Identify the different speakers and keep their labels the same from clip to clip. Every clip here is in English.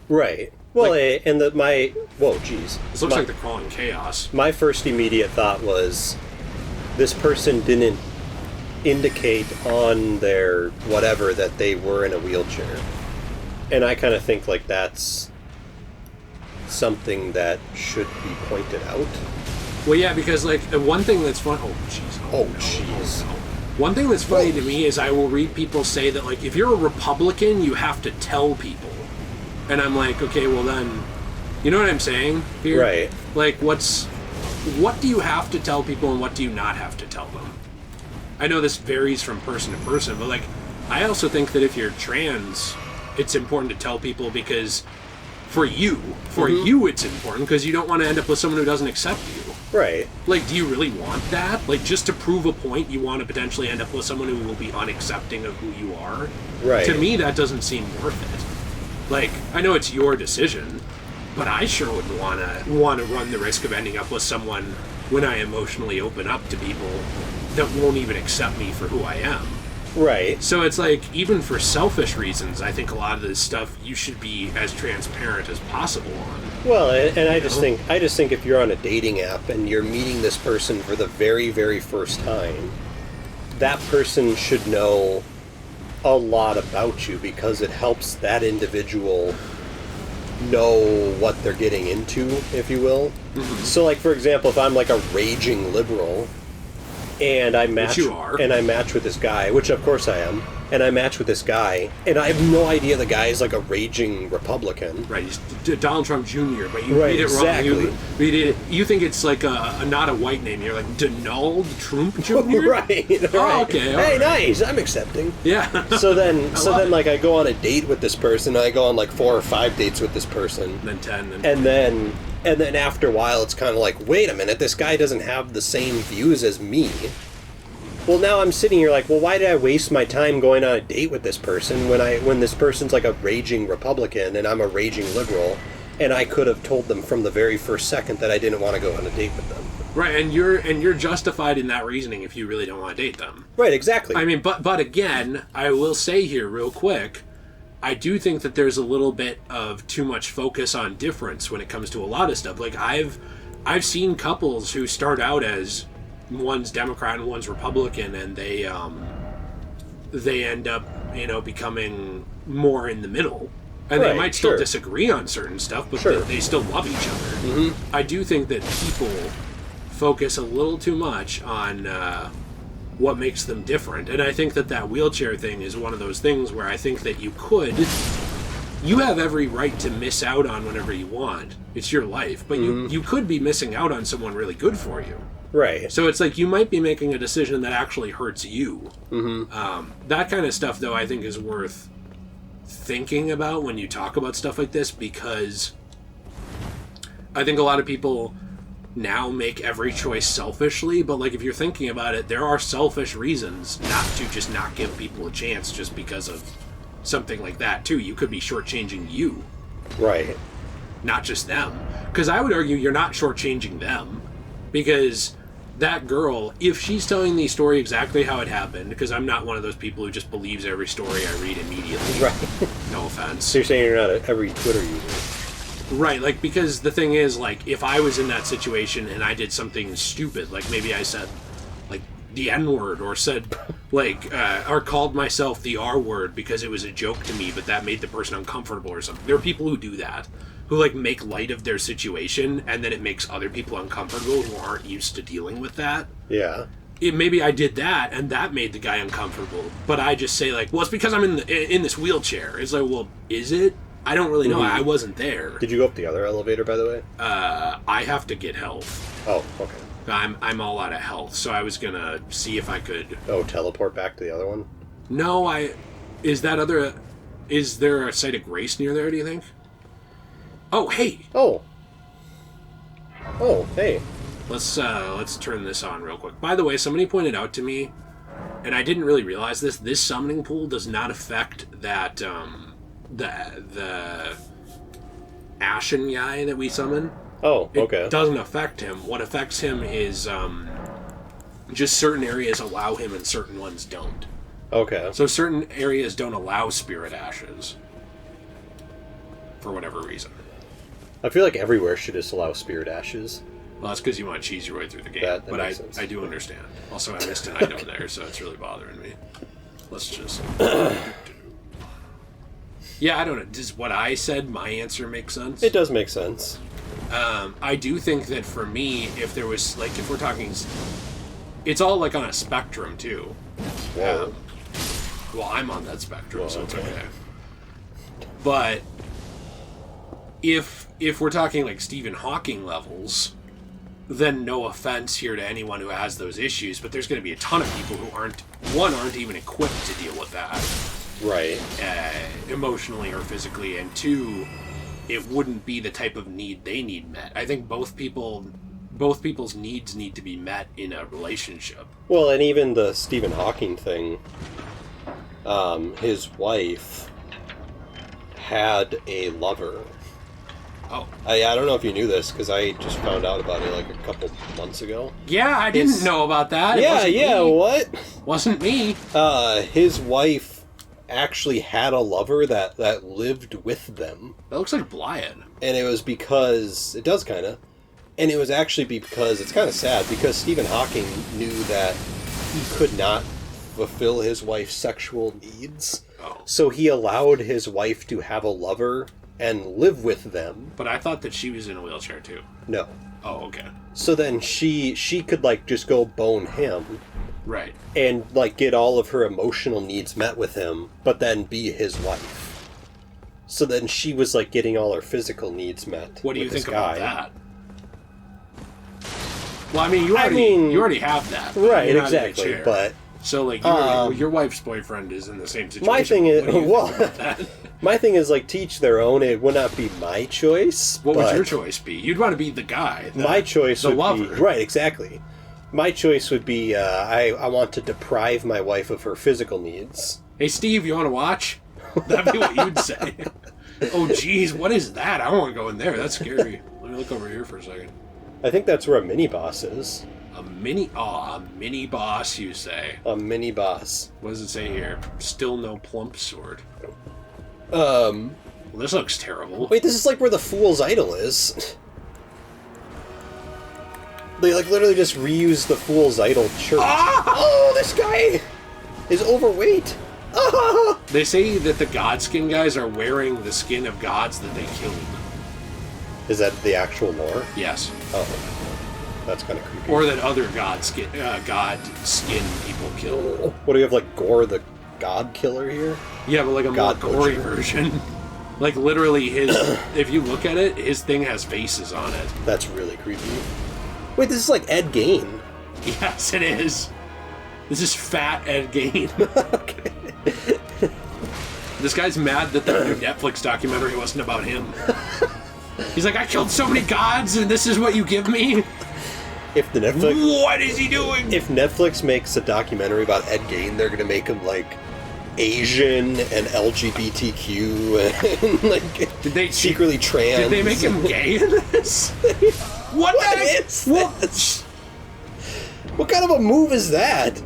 Speaker 1: Right. Well, whoa, jeez.
Speaker 2: This looks like they're calling chaos.
Speaker 1: My first immediate thought was, this person didn't indicate on their whatever that they were in a wheelchair. And I kind of think, like, that's something that should be pointed out.
Speaker 2: Well, yeah, because, like, one thing that's fun... Oh, jeez.
Speaker 1: Oh, jeez.
Speaker 2: No. One thing that's funny to me is I will read people say that, like, if you're a Republican, you have to tell people. And I'm like, okay, well then... You know what I'm saying here?
Speaker 1: Right.
Speaker 2: Like, what do you have to tell people and what do you not have to tell them? I know this varies from person to person, but, like, I also think that if you're trans, it's important to tell people because for you it's important because you don't want to end up with someone who doesn't accept you.
Speaker 1: Right.
Speaker 2: Like, do you really want that? Like, just to prove a point, you want to potentially end up with someone who will be unaccepting of who you are?
Speaker 1: Right.
Speaker 2: To me, that doesn't seem worth it. Like, I know it's your decision, but I sure wouldn't want to run the risk of ending up with someone when I emotionally open up to people that won't even accept me for who I am.
Speaker 1: Right.
Speaker 2: So it's like, even for selfish reasons, I think a lot of this stuff you should be as transparent as possible on.
Speaker 1: Well, and I just think if you're on a dating app and you're meeting this person for the very, very first time, that person should know a lot about you because it helps that individual know what they're getting into, if you will. Mm-hmm. So, like, for example, if I'm like a raging liberal and I match with this guy, which of course I am, and I match with this guy, and I have no idea the guy is like a raging Republican.
Speaker 2: Right, he's Donald Trump Jr., but you read it wrong. You think it's like not a white name. You're like Donald Trump Jr.?
Speaker 1: Right.
Speaker 2: Oh, okay.
Speaker 1: Hey,
Speaker 2: right.
Speaker 1: Nice. I'm accepting.
Speaker 2: Yeah.
Speaker 1: So then, like, I go on a date with this person. I go on like 4 or 5 dates with this person.
Speaker 2: Then 10.
Speaker 1: And then after a while, it's kind of like, wait a minute, this guy doesn't have the same views as me. Well, now I'm sitting here like, well, why did I waste my time going on a date with this person when this person's like a raging Republican and I'm a raging liberal, and I could have told them from the very first second that I didn't want to go on a date with them.
Speaker 2: Right, and you're justified in that reasoning if you really don't want to date them.
Speaker 1: Right, exactly.
Speaker 2: I mean, but again, I will say here real quick, I do think that there's a little bit of too much focus on difference when it comes to a lot of stuff. Like, I've seen couples who start out as one's Democrat and one's Republican, and they end up, becoming more in the middle. And they might still disagree on certain stuff, but they still love each other. Mm-hmm. I do think that people focus a little too much on what makes them different. And I think that wheelchair thing is one of those things where I think that you have every right to miss out on whatever you want. It's your life. But you could be missing out on someone really good for you.
Speaker 1: Right.
Speaker 2: So it's like you might be making a decision that actually hurts you. Mm-hmm. That kind of stuff, though, I think is worth thinking about when you talk about stuff like this, because I think a lot of people now make every choice selfishly, but like if you're thinking about it, there are selfish reasons not to just not give people a chance just because of something like that too. You could be shortchanging you.
Speaker 1: Right.
Speaker 2: Not just them. Because I would argue you're not shortchanging them, because that girl, if she's telling the story exactly how it happened, because I'm not one of those people who just believes every story I read immediately.
Speaker 1: Right.
Speaker 2: No offense.
Speaker 1: So you're saying you're not every Twitter user?
Speaker 2: Right, like, because the thing is, like, if I was in that situation and I did something stupid, like maybe I said, like, the N-word, or said, like, or called myself the R-word because it was a joke to me, but that made the person uncomfortable or something. There are people who do that, who, like, make light of their situation, and then it makes other people uncomfortable who aren't used to dealing with that.
Speaker 1: Yeah.
Speaker 2: Maybe I did that, and that made the guy uncomfortable, but I just say, like, well, it's because I'm in this wheelchair. It's like, well, is it? I don't really know. I wasn't there.
Speaker 1: Did you go up the other elevator, by the way?
Speaker 2: I have to get health.
Speaker 1: Oh, okay.
Speaker 2: I'm all out of health, so I was gonna see if I could...
Speaker 1: Oh, teleport back to the other one?
Speaker 2: No, is there a site of grace near there, do you think? Oh, hey!
Speaker 1: Oh, hey.
Speaker 2: Let's turn this on real quick. By the way, somebody pointed out to me, and I didn't really realize this summoning pool does not affect that, the Ashen guy that we summon.
Speaker 1: Oh, okay.
Speaker 2: It doesn't affect him. What affects him is just certain areas allow him and certain ones don't.
Speaker 1: Okay.
Speaker 2: So certain areas don't allow spirit ashes. for whatever reason.
Speaker 1: I feel like everywhere should just allow spirit ashes.
Speaker 2: Well, that's because you want to cheese your way through the game.
Speaker 1: That
Speaker 2: but
Speaker 1: makes sense.
Speaker 2: I do understand. Also, I missed an item there, so it's really bothering me. Let's just... Yeah, I don't know. Does what I said, my answer make sense?
Speaker 1: It does make sense.
Speaker 2: I do think that for me, if there was, like, if we're talking... It's all, like, on a spectrum, too.
Speaker 1: Whoa.
Speaker 2: Well, I'm on that spectrum, so it's okay. But... If we're talking like Stephen Hawking levels, then no offense here to anyone who has those issues, but there's going to be a ton of people who aren't even equipped to deal with that.
Speaker 1: Right.
Speaker 2: Emotionally or physically, and two, it wouldn't be the type of need they need met. I think both people's needs need to be met in a relationship.
Speaker 1: Well, and even the Stephen Hawking thing, his wife had a lover.
Speaker 2: Oh.
Speaker 1: I don't know if you knew this, because I just found out about it like a couple months ago.
Speaker 2: Yeah, I didn't know about that.
Speaker 1: What?
Speaker 2: Wasn't me.
Speaker 1: His wife actually had a lover that lived with them.
Speaker 2: That looks like Blyad.
Speaker 1: And it was because... It does, kind of. And it was actually because... It's kind of sad, because Stephen Hawking knew that he could not fulfill his wife's sexual needs.
Speaker 2: Oh.
Speaker 1: So he allowed his wife to have a lover and live with them.
Speaker 2: But I thought that she was in a wheelchair, too.
Speaker 1: No.
Speaker 2: Oh, okay.
Speaker 1: So then she could, like, just go bone him.
Speaker 2: Right.
Speaker 1: And, like, get all of her emotional needs met with him, but then be his wife. So then she was, like, getting all her physical needs met.
Speaker 2: What do you think
Speaker 1: guy.
Speaker 2: about that? Well, I mean, you already have that.
Speaker 1: Right, exactly, but...
Speaker 2: So, like, your wife's boyfriend is in the same situation.
Speaker 1: My thing is, my thing is, like, to each their own. It would not be my choice.
Speaker 2: What would your choice be? You'd want to be the guy.
Speaker 1: My choice would
Speaker 2: lover.
Speaker 1: be... Right, exactly. My choice would be, I want to deprive my wife of her physical needs.
Speaker 2: Hey, Steve, you want to watch? That'd be what you'd say. Oh, geez, what is that? I don't want to go in there. That's scary. Let me look over here for a second.
Speaker 1: I think that's where a mini-boss is.
Speaker 2: A mini-boss, you say?
Speaker 1: A mini-boss.
Speaker 2: What does it say here? Still no plump sword.
Speaker 1: Well,
Speaker 2: this looks terrible.
Speaker 1: Wait, this is like where the Fool's Idol is. They, like, literally just reused the Fool's Idol church. Ah! Oh, this guy is overweight. Ah!
Speaker 2: They say that the Godskin guys are wearing the skin of gods that they killed.
Speaker 1: Is that the actual lore?
Speaker 2: Yes.
Speaker 1: Oh. That's kind of creepy.
Speaker 2: Or that other god skin people killed.
Speaker 1: What do you have, like, Gore the God Killer here?
Speaker 2: Yeah, but like a more gory version. Like, literally, if you look at it, his thing has faces on it.
Speaker 1: That's really creepy. Wait, this is like Ed Gein.
Speaker 2: Yes, it is. This is fat Ed Gein.
Speaker 1: Okay.
Speaker 2: This guy's mad that the new Netflix documentary wasn't about him. He's like, I killed so many gods, and this is what you give me?
Speaker 1: If the Netflix...
Speaker 2: What is he doing?
Speaker 1: If Netflix makes a documentary about Ed Gein, they're going to make him, like, Asian and LGBTQ and, like,
Speaker 2: did they
Speaker 1: secretly trans.
Speaker 2: Did they make him gay in this? What
Speaker 1: is this? What kind of a move is that?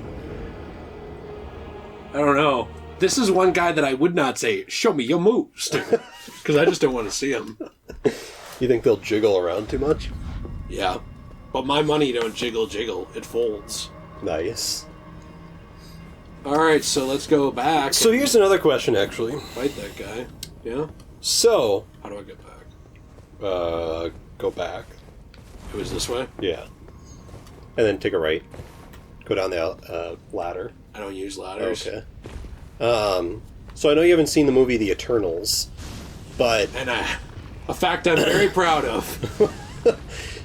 Speaker 2: I don't know. This is one guy that I would not say, show me your moves, because I just don't want to see him.
Speaker 1: You think they'll jiggle around too much?
Speaker 2: Yeah. But my money don't jiggle. It folds.
Speaker 1: Nice.
Speaker 2: Alright, so let's go back.
Speaker 1: So here's another question, actually.
Speaker 2: Fight that guy. Yeah?
Speaker 1: So...
Speaker 2: How do I get back?
Speaker 1: Go back.
Speaker 2: It was this way?
Speaker 1: Yeah. And then take a right. Go down the ladder.
Speaker 2: I don't use ladders.
Speaker 1: Okay. So I know you haven't seen the movie The Eternals, but...
Speaker 2: And a fact I'm very proud of.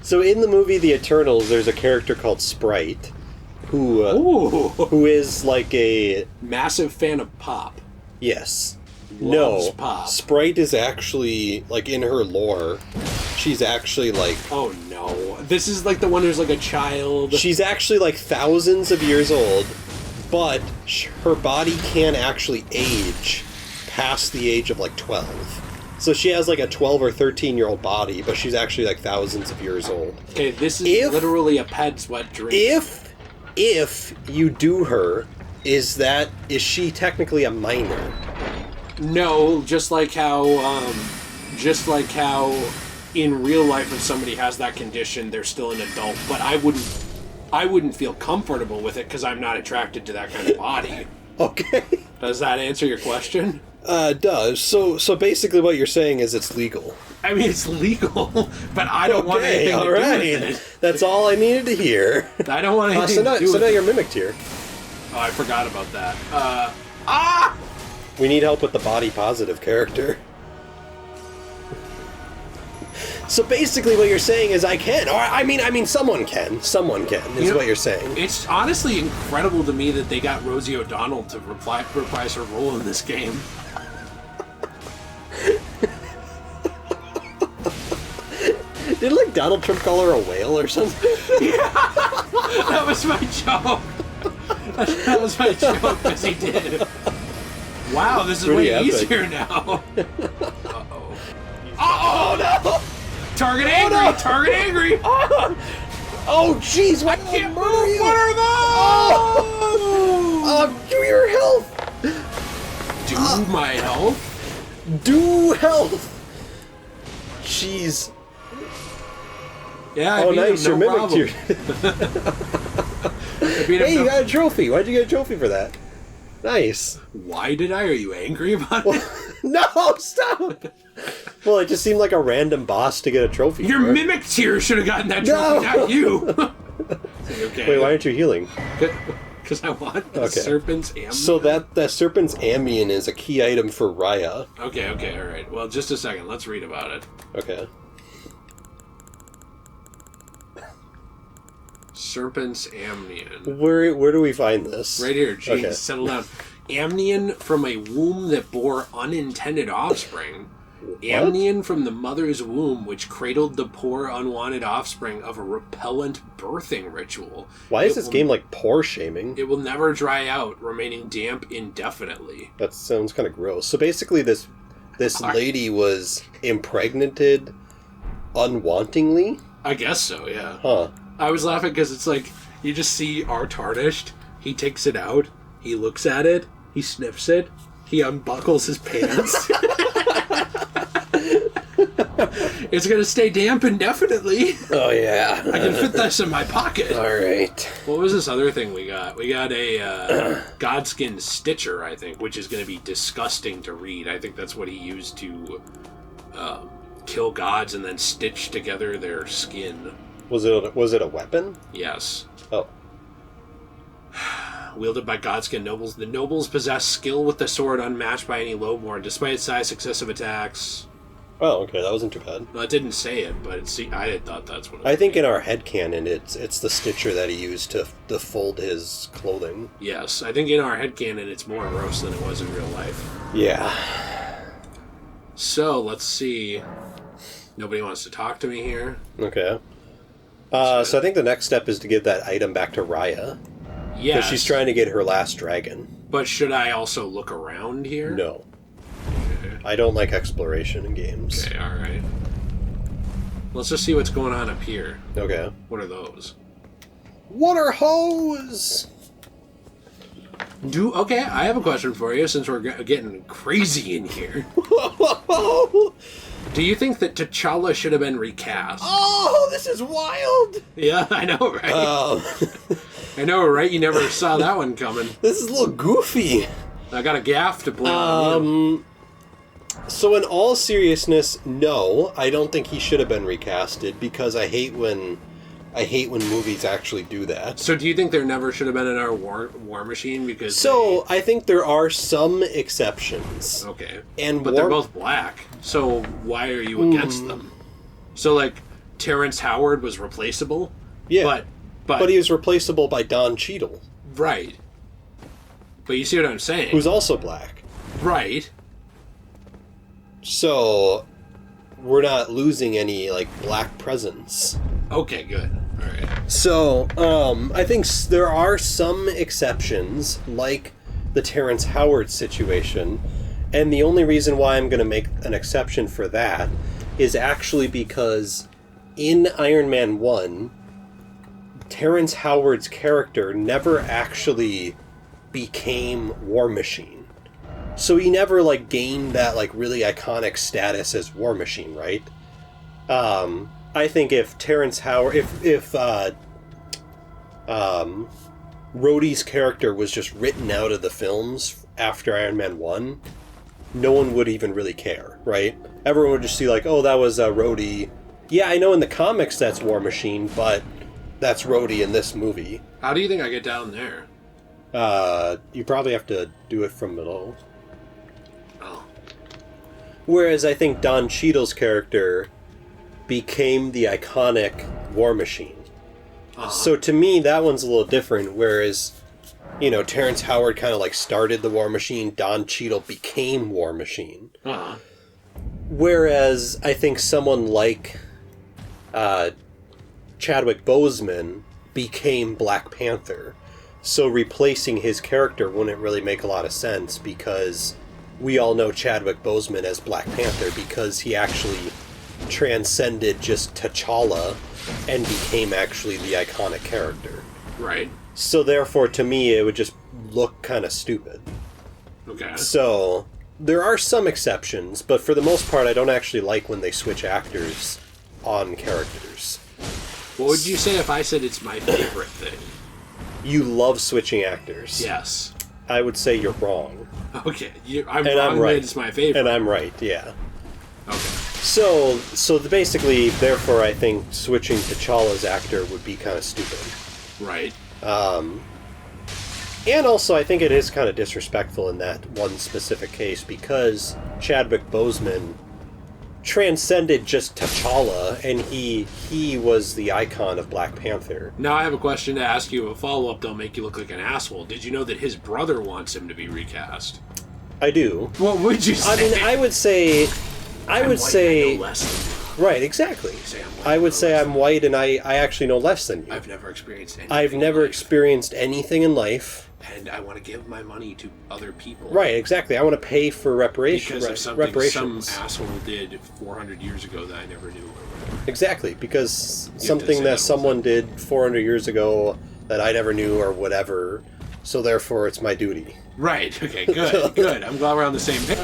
Speaker 1: So in the movie The Eternals, there's a character called Sprite, who is like a...
Speaker 2: Massive fan of pop.
Speaker 1: Yes.
Speaker 2: Loves pop.
Speaker 1: Sprite is actually, like, in her lore, she's actually, like...
Speaker 2: Oh, no. This is, like, the one who's, like, a child.
Speaker 1: She's actually, like, thousands of years old, but her body can actually age past the age of, like, 12. So she has, like, a 12 or 13-year-old body, but she's actually, like, thousands of years old.
Speaker 2: Okay, this is literally a pet wet dream.
Speaker 1: If you do her, is she technically a minor?
Speaker 2: No, just like how Just like how in real life, if somebody has that condition, they're still an adult. But I wouldn't feel comfortable with it because I'm not attracted to that kind of body.
Speaker 1: Okay.
Speaker 2: Does that answer your question?
Speaker 1: It does. So basically what you're saying is it's legal.
Speaker 2: I mean, it's legal, but I don't want anything to do with it.
Speaker 1: That's all I needed to hear.
Speaker 2: I don't want anything to do with it.
Speaker 1: So now you're mimicked here.
Speaker 2: Oh, I forgot about that.
Speaker 1: We need help with the body positive character. So basically what you're saying is I can. Or, I mean, someone can. Someone can, is what you're saying.
Speaker 2: It's honestly incredible to me that they got Rosie O'Donnell to reprise her role in this game.
Speaker 1: Did, like, Donald Trump call her a whale or something?
Speaker 2: Yeah! That was my joke. That was my joke, because he did. Wow, this is way easier now. Uh-oh. Oh, no! Target angry! No. Target angry!
Speaker 1: Oh, jeez!
Speaker 2: I can't move! What are those?
Speaker 1: Do your health!
Speaker 2: Do my health?
Speaker 1: Do health! Jeez.
Speaker 2: Yeah, I beat
Speaker 1: nice,
Speaker 2: him, no
Speaker 1: you're mimicked
Speaker 2: here.
Speaker 1: Hey, you got a trophy. Why'd you get a trophy for that? Nice.
Speaker 2: Why did I? Are you angry about it?
Speaker 1: No, stop! Well, it just seemed like a random boss to get a trophy.
Speaker 2: Your mimic tier should have gotten that trophy, not you. Okay.
Speaker 1: Wait, why aren't you healing?
Speaker 2: Because I want the Serpent's Ambient.
Speaker 1: So that Serpent's Ambient is a key item for Raya.
Speaker 2: Okay, alright. Well, just a second. Let's read about it.
Speaker 1: Okay.
Speaker 2: Serpent's Amnion.
Speaker 1: Where do we find this?
Speaker 2: Right here. Jeez, settle down. Amnion from a womb that bore unintended offspring. What? Amnion from the mother's womb, which cradled the poor unwanted offspring of a repellent birthing ritual.
Speaker 1: Why is this game like pore shaming?
Speaker 2: It will never dry out, remaining damp indefinitely.
Speaker 1: That sounds kind of gross. So basically this lady was impregnated unwantingly?
Speaker 2: I guess so, yeah.
Speaker 1: Huh.
Speaker 2: I was laughing because it's like, you just see our tarnished, he takes it out, he looks at it, he sniffs it, he unbuckles his pants. It's going to stay damp indefinitely.
Speaker 1: Oh, yeah.
Speaker 2: I can fit this in my pocket.
Speaker 1: All right.
Speaker 2: What was this other thing we got? We got a Godskin Stitcher, I think, which is going to be disgusting to read. I think that's what he used to kill gods and then stitch together their skin.
Speaker 1: Was it a weapon?
Speaker 2: Yes.
Speaker 1: Oh.
Speaker 2: Wielded by Godskin nobles. The nobles possess skill with the sword unmatched by any lowborn, despite its size, successive attacks.
Speaker 1: Oh, okay, that wasn't too bad.
Speaker 2: Well, it didn't say it, but I had thought that's what it was.
Speaker 1: I think in our headcanon, it's the stitcher that he used to fold his clothing.
Speaker 2: Yes, I think in our headcanon, it's more gross than it was in real life.
Speaker 1: Yeah.
Speaker 2: So, let's see. Nobody wants to talk to me here.
Speaker 1: Okay. So I think the next step is to give that item back to Raya.
Speaker 2: Yeah.
Speaker 1: Because she's trying to get her last dragon.
Speaker 2: But should I also look around here?
Speaker 1: No. Okay. I don't like exploration in games.
Speaker 2: Okay, alright. Let's just see what's going on up here.
Speaker 1: Okay.
Speaker 2: What are those?
Speaker 1: Water hose!
Speaker 2: Okay, I have a question for you, since we're getting crazy in here. Do you think that T'Challa should have been recast?
Speaker 1: Oh, this is wild!
Speaker 2: Yeah, I know, right? I know, right? You never saw that one coming.
Speaker 1: This is a little goofy.
Speaker 2: I got a gaff to play on you.
Speaker 1: So in all seriousness, no, I don't think he should have been recasted, because I hate when movies actually do that.
Speaker 2: So do you think there never should have been in our War Machine? Because
Speaker 1: I think there are some exceptions.
Speaker 2: Okay.
Speaker 1: But
Speaker 2: they're both black, so why are you against them? So, like, Terrence Howard was replaceable?
Speaker 1: Yeah. But he was replaceable by Don Cheadle.
Speaker 2: Right. But you see what I'm saying?
Speaker 1: Who's also black.
Speaker 2: Right.
Speaker 1: So, we're not losing any, like, black presence.
Speaker 2: Okay, good. All right.
Speaker 1: So, I think there are some exceptions, like the Terrence Howard situation, and the only reason why I'm going to make an exception for that is actually because in Iron Man 1, Terrence Howard's character never actually became War Machine. So he never, like, gained that, like, really iconic status as War Machine, right? I think if Terrence Howard... If Rhodey's character was just written out of the films after Iron Man 1, no one would even really care, right? Everyone would just see, like, oh, that was Rhodey. Yeah, I know in the comics that's War Machine, but that's Rhodey in this movie.
Speaker 2: How do you think I get down there?
Speaker 1: You probably have to do it from below.
Speaker 2: Oh.
Speaker 1: Whereas I think Don Cheadle's character became the iconic War Machine. Uh-huh. So to me, that one's a little different, whereas, you know, Terrence Howard kind of like started the War Machine, Don Cheadle became War Machine.
Speaker 2: Uh-huh.
Speaker 1: Whereas I think someone like Chadwick Boseman became Black Panther. So replacing his character wouldn't really make a lot of sense, because we all know Chadwick Boseman as Black Panther because he actually transcended just T'Challa and became actually the iconic character.
Speaker 2: Right.
Speaker 1: So therefore, to me, it would just look kind of stupid.
Speaker 2: Okay.
Speaker 1: So there are some exceptions, but for the most part, I don't actually like when they switch actors on characters.
Speaker 2: What would you say if I said it's my favorite thing?
Speaker 1: You love switching actors.
Speaker 2: Yes.
Speaker 1: I would say you're wrong.
Speaker 2: Okay. I'm right. It's my favorite.
Speaker 1: And I'm right, yeah.
Speaker 2: Okay.
Speaker 1: So basically, therefore, I think switching T'Challa's actor would be kind of stupid.
Speaker 2: Right.
Speaker 1: And also, I think it is kind of disrespectful in that one specific case, because Chadwick Boseman transcended just T'Challa, and he was the icon of Black Panther.
Speaker 2: Now I have a question to ask you. A follow-up don't make you look like an asshole. Did you know that his brother wants him to be recast?
Speaker 1: I do.
Speaker 2: What would you say?
Speaker 1: I mean, I would say... I know
Speaker 2: less than you.
Speaker 1: Right, exactly. I would say I'm white and I actually know less than you.
Speaker 2: I've never experienced anything.
Speaker 1: I've never experienced anything in life.
Speaker 2: And I want to give my money to other people.
Speaker 1: Right, exactly. I want to pay for reparations.
Speaker 2: Because of something some asshole did 400 years ago that I never knew.
Speaker 1: Exactly, because something that someone did 400 years ago that I never knew or whatever, so therefore it's my duty.
Speaker 2: Right, okay, good, good. I'm glad we're on the same page.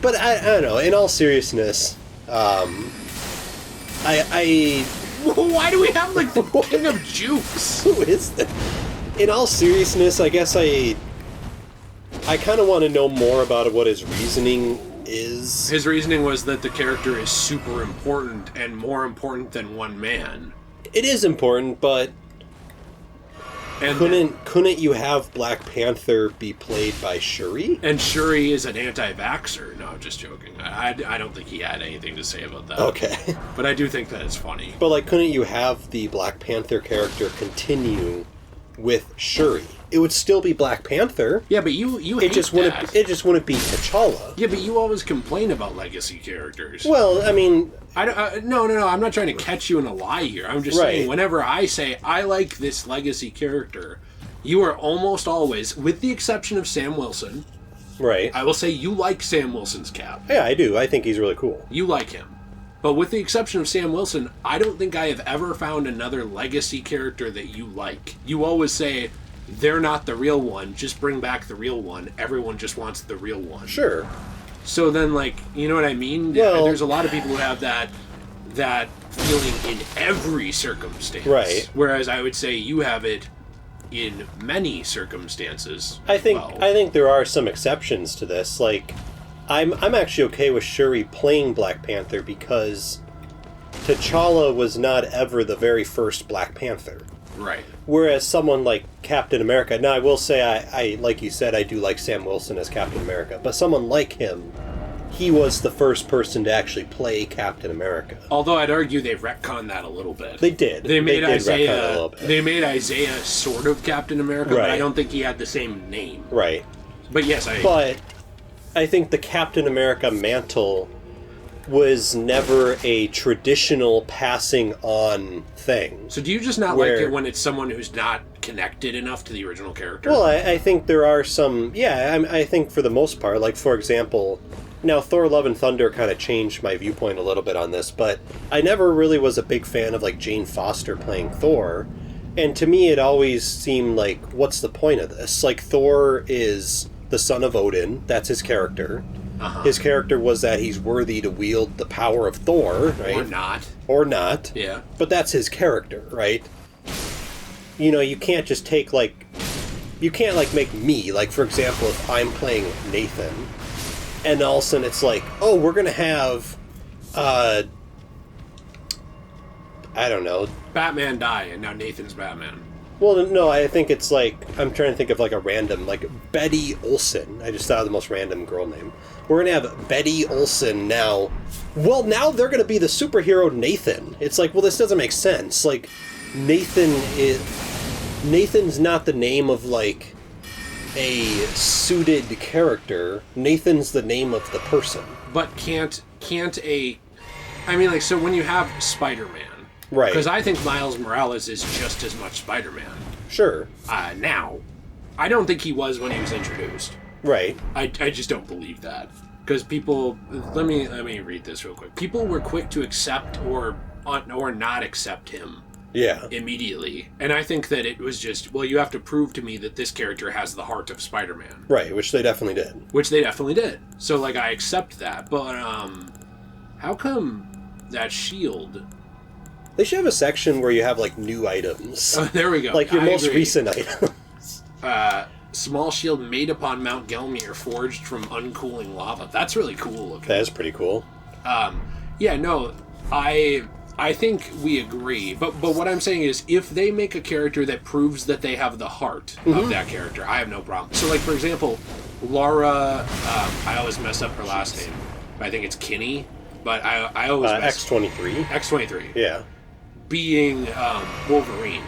Speaker 1: But I don't know, in all seriousness,
Speaker 2: why do we have, like, the king of jukes?
Speaker 1: Who is that? In all seriousness, I guess I kind of want to know more about what his reasoning is.
Speaker 2: His reasoning was that the character is super important and more important than one man.
Speaker 1: It is important, but couldn't you have Black Panther be played by Shuri?
Speaker 2: And Shuri is an anti-vaxxer. No, I'm just joking. I don't think he had anything to say about that.
Speaker 1: Okay.
Speaker 2: But I do think that it's funny.
Speaker 1: But, like, couldn't you have the Black Panther character continue with Shuri? It would still be Black Panther.
Speaker 2: Yeah, but you hate that.
Speaker 1: It just wouldn't be T'Challa.
Speaker 2: Yeah, but you always complain about legacy characters.
Speaker 1: Well, I mean...
Speaker 2: No, I'm not trying to catch you in a lie here. I'm just saying, whenever I say, I like this legacy character, you are almost always, with the exception of Sam Wilson...
Speaker 1: Right.
Speaker 2: I will say you like Sam Wilson's Cap.
Speaker 1: Yeah, I do. I think he's really cool.
Speaker 2: You like him. But with the exception of Sam Wilson, I don't think I have ever found another legacy character that you like. You always say, they're not the real one, just bring back the real one. Everyone just wants the real one.
Speaker 1: Sure.
Speaker 2: So then, like, you know what I mean?
Speaker 1: Well,
Speaker 2: there's a lot of people who have that feeling in every circumstance.
Speaker 1: Right.
Speaker 2: Whereas I would say you have it in many circumstances.
Speaker 1: I think there are some exceptions to this. Like, I'm actually okay with Shuri playing Black Panther because T'Challa was not ever the very first Black Panther.
Speaker 2: Right.
Speaker 1: Whereas someone like Captain America... Now, I will say, I like you said, I do like Sam Wilson as Captain America. But someone like him, he was the first person to actually play Captain America.
Speaker 2: Although I'd argue they've retconned that a little bit.
Speaker 1: They did.
Speaker 2: They made
Speaker 1: Isaiah a little bit.
Speaker 2: They made Isaiah sort of Captain America, but I don't think he had the same name.
Speaker 1: Right.
Speaker 2: But yes,
Speaker 1: But I think the Captain America mantle was never a traditional passing on thing.
Speaker 2: So do you just not like it when it's someone who's not connected enough to the original character?
Speaker 1: Well, I think there are some... Yeah, I think for the most part, like, for example... Now, Thor Love and Thunder kind of changed my viewpoint a little bit on this, but I never really was a big fan of, like, Jane Foster playing Thor. And to me, it always seemed like, what's the point of this? Like, Thor is the son of Odin. That's his character. Uh-huh. His character was that he's worthy to wield the power of Thor, right? Or not.
Speaker 2: Yeah.
Speaker 1: But that's his character, right? You know, you can't just take, like... You can't, like, make me, like, for example, if I'm playing Nathan, and all of a sudden it's like, oh, we're gonna have, I don't know...
Speaker 2: Batman die, and now Nathan's Batman.
Speaker 1: Well, no, I think it's like... I'm trying to think of, like, a random, like, Betty Olsen. I just thought of the most random girl name. We're gonna have Betty Olsen now. Well, now they're gonna be the superhero Nathan. It's like, well, this doesn't make sense. Like, Nathan's not the name of, like, a suited character. Nathan's the name of the person.
Speaker 2: But can't a... I mean, like, so when you have Spider-Man...
Speaker 1: Right.
Speaker 2: Because I think Miles Morales is just as much Spider-Man.
Speaker 1: Sure.
Speaker 2: Now. I don't think he was when he was introduced.
Speaker 1: Right.
Speaker 2: I just don't believe that. Because people... Let me read this real quick. People were quick to accept or not accept him.
Speaker 1: Yeah.
Speaker 2: Immediately. And I think that it was just, well, you have to prove to me that this character has the heart of Spider-Man.
Speaker 1: Right, which they definitely did.
Speaker 2: So, like, I accept that. But, how come that shield...
Speaker 1: They should have a section where you have, like, new items.
Speaker 2: Oh, there we go.
Speaker 1: Like your most recent items.
Speaker 2: Small shield made upon Mount Gelmir, forged from uncooling lava. That's really cool looking.
Speaker 1: That is pretty cool.
Speaker 2: Yeah, no, I think we agree. But what I'm saying is, if they make a character that proves that they have the heart of that character, I have no problem. So, like, for example, Laura, I always mess up her last name. I think it's Kinney, but I always mess
Speaker 1: X-23.
Speaker 2: X-23.
Speaker 1: Yeah.
Speaker 2: Being Wolverine.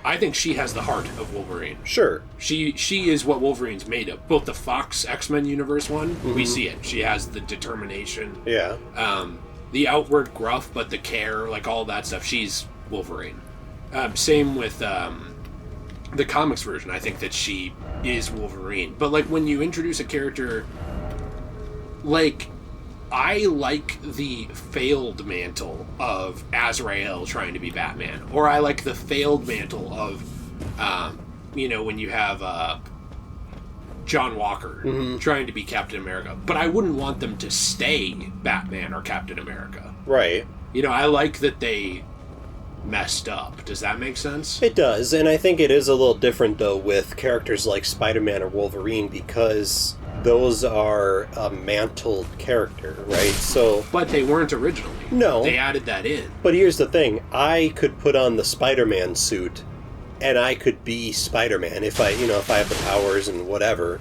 Speaker 2: I think she has the heart of Wolverine.
Speaker 1: Sure.
Speaker 2: She is what Wolverine's made of. Both the Fox X-Men universe one, we see it. She has the determination.
Speaker 1: Yeah.
Speaker 2: The outward gruff, but the care, like all that stuff. She's Wolverine. Same with the comics version. I think that she is Wolverine. But, like, when you introduce a character, like, I like the failed mantle of Azrael trying to be Batman. Or I like the failed mantle of, when you have John Walker trying to be Captain America. But I wouldn't want them to stay Batman or Captain America.
Speaker 1: Right.
Speaker 2: I like that they messed up. Does that make sense?
Speaker 1: It does, and I think it is a little different, though, with characters like Spider-Man or Wolverine, because those are a mantled character, right? So,
Speaker 2: but they weren't originally.
Speaker 1: No.
Speaker 2: They added that in.
Speaker 1: But here's the thing. I could put on the Spider-Man suit, and I could be Spider-Man if I have the powers and whatever.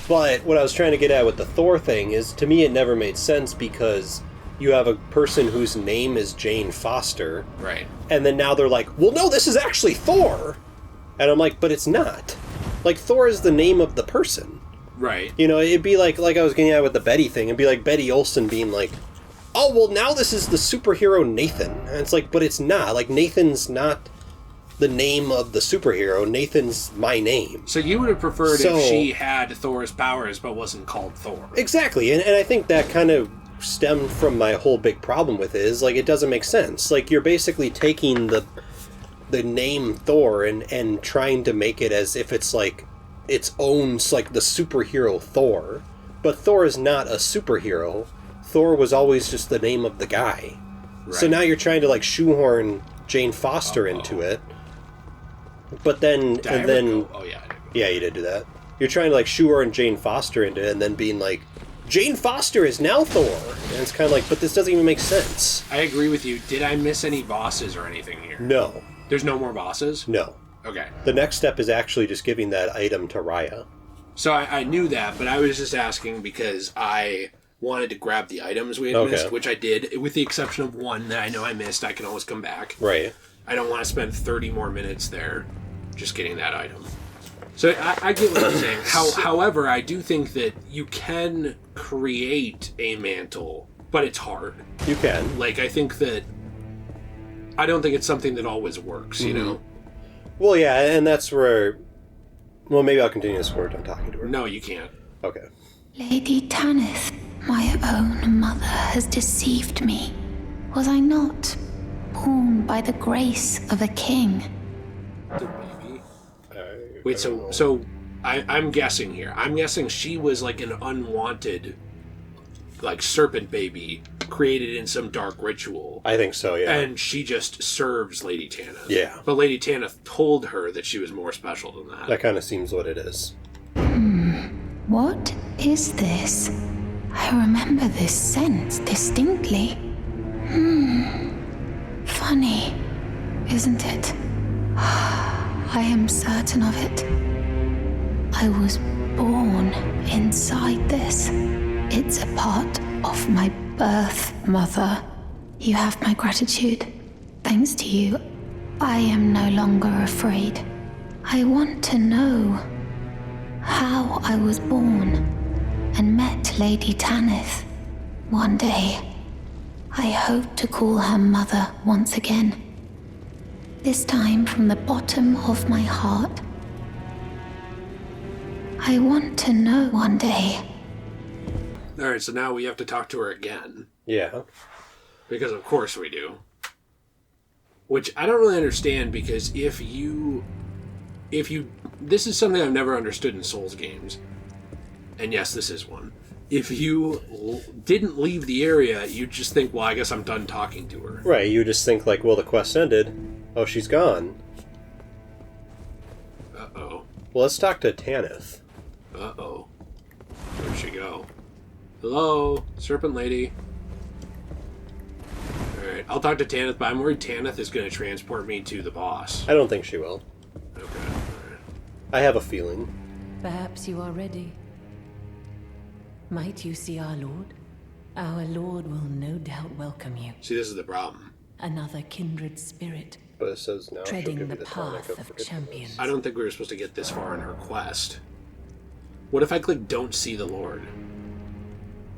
Speaker 1: But what I was trying to get at with the Thor thing is, to me, it never made sense, because you have a person whose name is Jane Foster.
Speaker 2: Right.
Speaker 1: And then now they're like, well, no, this is actually Thor. And I'm like, but it's not. Like, Thor is the name of the person.
Speaker 2: Right.
Speaker 1: It'd be like I was getting at with the Betty thing. It'd be like Betty Olsen being like, oh, well, now this is the superhero Nathan. And it's like, but it's not. Like, Nathan's not the name of the superhero. Nathan's my name.
Speaker 2: So you would have preferred if she had Thor's powers but wasn't called Thor.
Speaker 1: Exactly. And I think that kind of stemmed from my whole big problem with it, is, like, it doesn't make sense. Like, you're basically taking the name Thor and trying to make it as if it's, like, its own, like, the superhero Thor. But Thor is not a superhero. Thor was always just the name of the guy. Right. So now you're trying to, like, shoehorn Jane Foster into it. But then...
Speaker 2: Oh, yeah.
Speaker 1: Yeah, you did do that. You're trying to, like, shoehorn Jane Foster into it and then being like, Jane Foster is now Thor. And it's kind of like, but this doesn't even make sense.
Speaker 2: I agree with you. Did I miss any bosses or anything here?
Speaker 1: No.
Speaker 2: There's no more bosses?
Speaker 1: No.
Speaker 2: Okay.
Speaker 1: The next step is actually just giving that item to Raya.
Speaker 2: So I knew that, but I was just asking because I wanted to grab the items we had missed, which I did, with the exception of one that I know I missed. I can always come back.
Speaker 1: Right.
Speaker 2: I don't want to spend 30 more minutes there just getting that item. So I get what you're saying. However, I do think that you can create a mantle, but it's hard.
Speaker 1: You can.
Speaker 2: Like, I think that... I don't think it's something that always works, you know?
Speaker 1: Well, yeah, and that's where... Well, maybe I'll continue this word. I'm talking to her.
Speaker 2: No, you can't.
Speaker 1: Okay.
Speaker 3: Lady Tanith, my own mother has deceived me. Was I not born by the grace of a king?
Speaker 2: The baby. Wait, so I'm guessing here. I'm guessing she was like an unwanted, like, serpent baby created in some dark ritual.
Speaker 1: I think so, yeah.
Speaker 2: And she just serves Lady Tanith.
Speaker 1: Yeah.
Speaker 2: But Lady Tanith told her that she was more special than that.
Speaker 1: That kind of seems what it is.
Speaker 3: What is this? I remember this scent distinctly. Funny, isn't it? I am certain of it. I was born inside this. It's a part of my birth, Mother. You have my gratitude. Thanks to you, I am no longer afraid. I want to know how I was born and met Lady Tanith. One day, I hope to call her Mother once again. This time from the bottom of my heart. I want to know one day.
Speaker 2: Alright, so now we have to talk to her again.
Speaker 1: Yeah.
Speaker 2: Because of course we do. Which I don't really understand, because if you... This is something I've never understood in Souls games. And yes, this is one. If you didn't leave the area, you'd just think, well, I guess I'm done talking to her.
Speaker 1: Right, you just think, like, well, the quest ended. Oh, she's gone.
Speaker 2: Uh-oh.
Speaker 1: Well, let's talk to Tanith.
Speaker 2: Uh-oh. Where'd she go? Hello, Serpent Lady. Alright, I'll talk to Tanith, but I'm worried Tanith is going to transport me to the boss.
Speaker 1: I don't think she will.
Speaker 2: Okay, alright.
Speaker 1: I have a feeling.
Speaker 4: Perhaps you are ready. Might you see our Lord? Our Lord will no doubt welcome you.
Speaker 2: See, this is the problem.
Speaker 4: Another kindred spirit,
Speaker 1: But it says now she'll
Speaker 4: treading
Speaker 1: give
Speaker 4: the
Speaker 1: you the tonic
Speaker 4: path
Speaker 1: of
Speaker 4: of
Speaker 1: forgetfulness.
Speaker 4: champions.
Speaker 2: I don't think we were supposed to get this far in her quest. What if I click Don't See the Lord?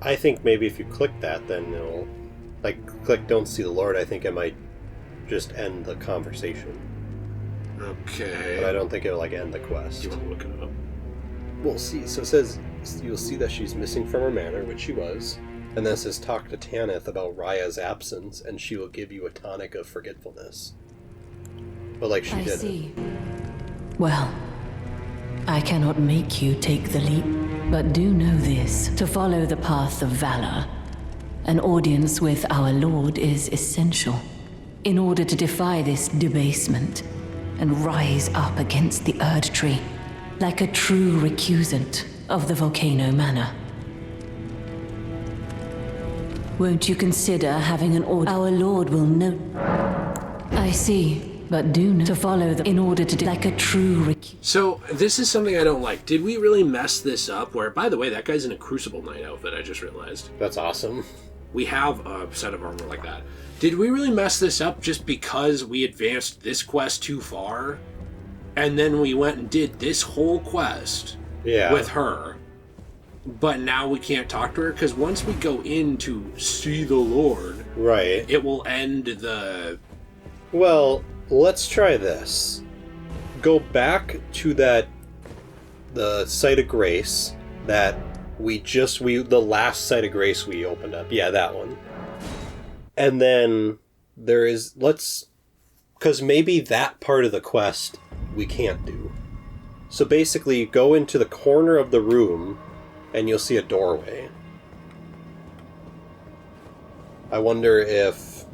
Speaker 1: I think maybe if you click that, then it'll... Like, click Don't See the Lord, I think it might just end the conversation.
Speaker 2: Okay.
Speaker 1: But I don't think it'll, like, end the quest.
Speaker 2: You want to look it up?
Speaker 1: We'll see. So it says, you'll see that she's missing from her manor, which she was. And then it says, talk to Tanith about Raya's absence, and she will give you a tonic of forgetfulness. But, like, she
Speaker 4: I
Speaker 1: didn't.
Speaker 4: see. Well, I cannot make you take the leap, but do know this. To follow the path of valor, an audience with our Lord is essential in order to defy this debasement and rise up against the Erd Tree like a true recusant of the Volcano Manor. Won't you consider having an audience? Our Lord will know. I see, but do know to follow the in order to like a true
Speaker 2: So, this is something I don't like. Did we really mess this up? Where, by the way, that guy's in a Crucible Knight outfit, I just realized.
Speaker 1: That's awesome.
Speaker 2: We have a set of armor like that. Did we really mess this up just because we advanced this quest too far? And then we went and did this whole quest with her. But now we can't talk to her? Because once we go in to see the Lord,
Speaker 1: right,
Speaker 2: it will end the...
Speaker 1: Well, let's try this. Go back to the Site of Grace that the last Site of Grace we opened up. Yeah, that one. And then because maybe that part of the quest we can't do. So basically, go into the corner of the room and you'll see a doorway. I wonder if...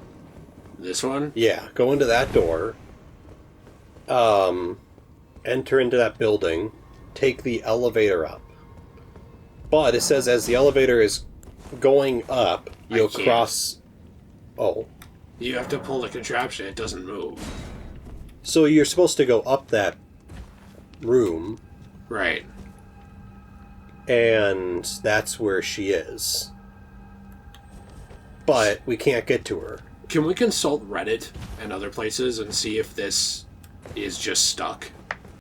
Speaker 2: This one?
Speaker 1: Yeah, go into that door. Enter into that building. Take the elevator up. But it says as the elevator is going up, you'll cross... Oh.
Speaker 2: You have to pull the contraption, it doesn't move.
Speaker 1: So you're supposed to go up that room.
Speaker 2: Right.
Speaker 1: And that's where she is. But we can't get to her.
Speaker 2: Can we consult Reddit and other places and see if this is just stuck?